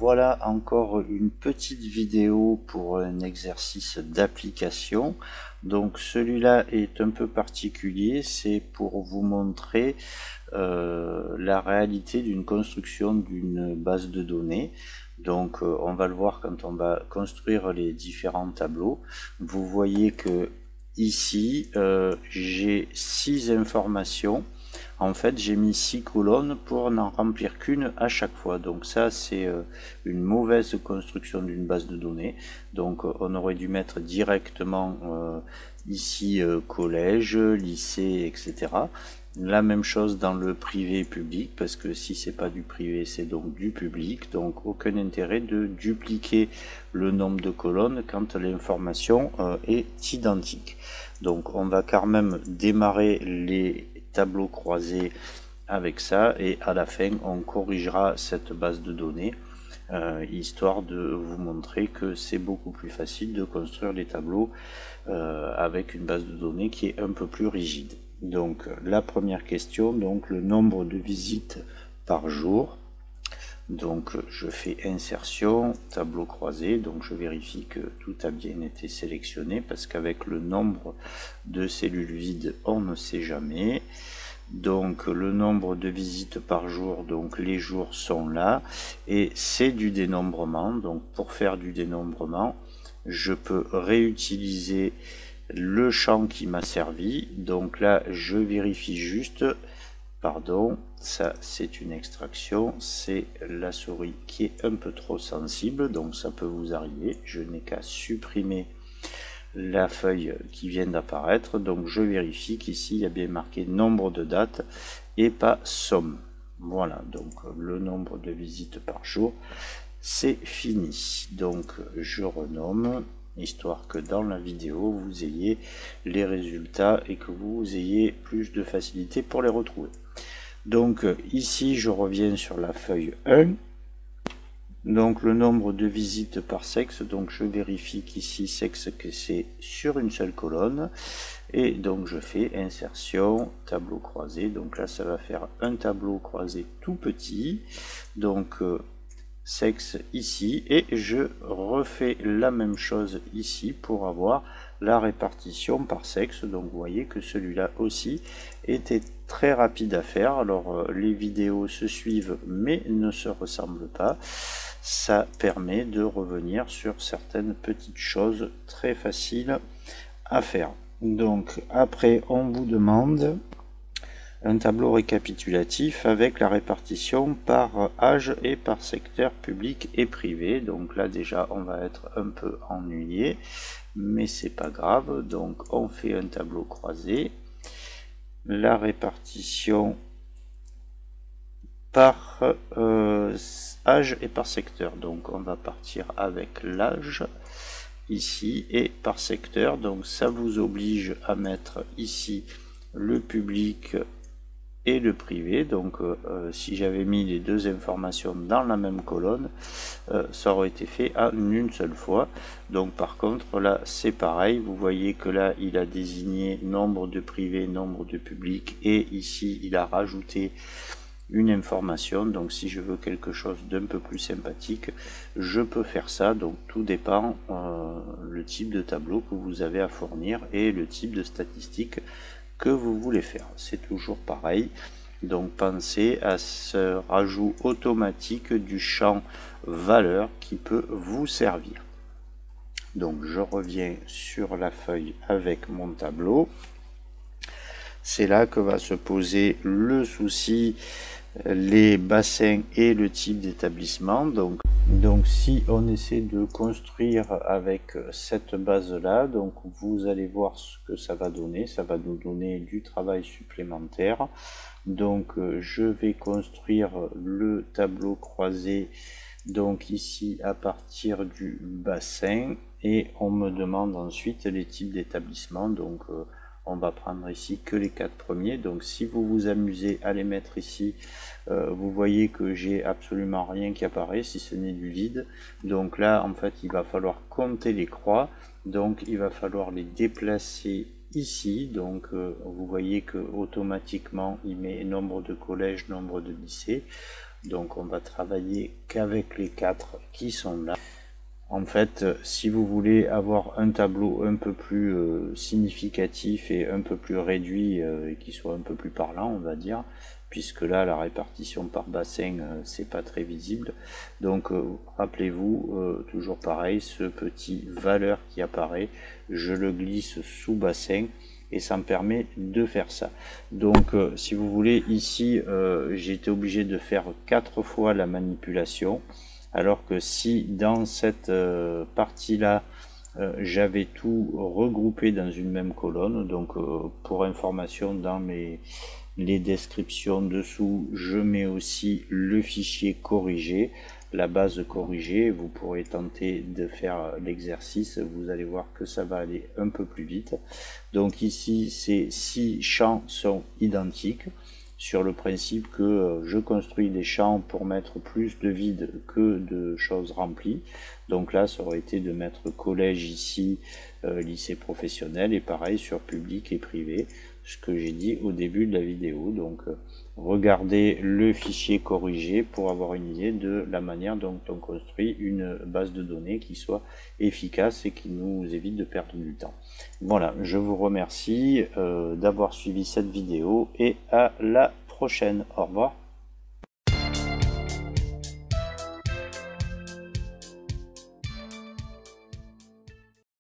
voilà encore une petite vidéo pour un exercice d'application. Donc celui-là est un peu particulier, c'est pour vous montrer la réalité d'une construction d'une base de données. Donc on va le voir quand on va construire les différents tableaux. Vous voyez que ici j'ai 6 informations. En fait, j'ai mis 6 colonnes pour n'en remplir qu'une à chaque fois. Donc ça, c'est une mauvaise construction d'une base de données. Donc on aurait dû mettre directement ici collège, lycée, etc. La même chose dans le privé et public, parce que si c'est pas du privé, c'est donc du public. Donc aucun intérêt de dupliquer le nombre de colonnes quand l'information est identique. Donc on va quand même démarrer les tableaux croisés avec ça, et à la fin on corrigera cette base de données histoire de vous montrer que c'est beaucoup plus facile de construire les tableaux avec une base de données qui est un peu plus rigide. Donc la première question, donc le nombre de visites par jour. Donc je fais insertion, tableau croisé, donc je vérifie que tout a bien été sélectionné, parce qu'avec le nombre de cellules vides, on ne sait jamais. Donc le nombre de visites par jour, donc les jours sont là, et c'est du dénombrement. Donc pour faire du dénombrement, je peux réutiliser le champ qui m'a servi. Donc là je vérifie juste, pardon, ça c'est une extraction, c'est la souris qui est un peu trop sensible, donc ça peut vous arriver. Je n'ai qu'à supprimer la feuille qui vient d'apparaître. Donc je vérifie qu'ici il y a bien marqué nombre de dates et pas somme. Voilà, donc le nombre de visites par jour, c'est fini. Donc je renomme, histoire que dans la vidéo vous ayez les résultats et que vous ayez plus de facilité pour les retrouver. Donc ici je reviens sur la feuille 1. Donc le nombre de visites par sexe, donc je vérifie qu'ici sexe, que c'est sur une seule colonne, et donc je fais insertion, tableau croisé. Donc là ça va faire un tableau croisé tout petit, donc sexe ici, et je refais la même chose ici pour avoir la répartition par sexe. Donc vous voyez que celui-là aussi était très rapide à faire. Alors les vidéos se suivent mais ne se ressemblent pas. Ça permet de revenir sur certaines petites choses très faciles à faire. Donc après on vous demande un tableau récapitulatif avec la répartition par âge et par secteur public et privé. Donc là déjà on va être un peu ennuyé, mais c'est pas grave. Donc on fait un tableau croisé, la répartition par âge et par secteur. Donc on va partir avec l'âge ici et par secteur. Donc ça vous oblige à mettre ici le public et le privé. Donc si j'avais mis les deux informations dans la même colonne, ça aurait été fait en une seule fois. Donc par contre là c'est pareil, vous voyez que là il a désigné nombre de privé, nombre de public, et ici il a rajouté une information. Donc si je veux quelque chose d'un peu plus sympathique, je peux faire ça. Donc tout dépend le type de tableau que vous avez à fournir et le type de statistiques que vous voulez faire. C'est toujours pareil. Donc pensez à ce rajout automatique du champ valeur qui peut vous servir. Donc je reviens sur la feuille avec mon tableau. C'est là que va se poser le souci, les bassins et le type d'établissement. Donc si on essaie de construire avec cette base là, donc vous allez voir ce que ça va donner. Ça va nous donner du travail supplémentaire. Donc je vais construire le tableau croisé, donc ici à partir du bassin, et on me demande ensuite les types d'établissement. Donc on va prendre ici que les 4 premiers. Donc si vous vous amusez à les mettre ici, vous voyez que j'ai absolument rien qui apparaît si ce n'est du vide. Donc là en fait il va falloir compter les croix, donc il va falloir les déplacer ici. Donc vous voyez que automatiquement il met nombre de collèges, nombre de lycées. Donc on va travailler qu'avec les 4 qui sont là. En fait, si vous voulez avoir un tableau un peu plus significatif et un peu plus réduit et qui soit un peu plus parlant, on va dire, puisque là la répartition par bassin c'est pas très visible. Donc rappelez-vous, toujours pareil, ce petit valeur qui apparaît, je le glisse sous bassin et ça me permet de faire ça. Donc si vous voulez, ici j'ai été obligé de faire 4 fois la manipulation, alors que si dans cette partie là j'avais tout regroupé dans une même colonne, donc pour information, dans les descriptions dessous je mets aussi le fichier corrigé, la base corrigée. Vous pourrez tenter de faire l'exercice, vous allez voir que ça va aller un peu plus vite. Donc ici ces 6 champs sont identiques, sur le principe que je construis des champs pour mettre plus de vide que de choses remplies. Donc là ça aurait été de mettre collège ici, lycée professionnel, et pareil sur public et privé, ce que j'ai dit au début de la vidéo. Donc regardez le fichier corrigé pour avoir une idée de la manière dont on construit une base de données qui soit efficace et qui nous évite de perdre du temps. Voilà, je vous remercie d'avoir suivi cette vidéo et à la prochaine. Au revoir.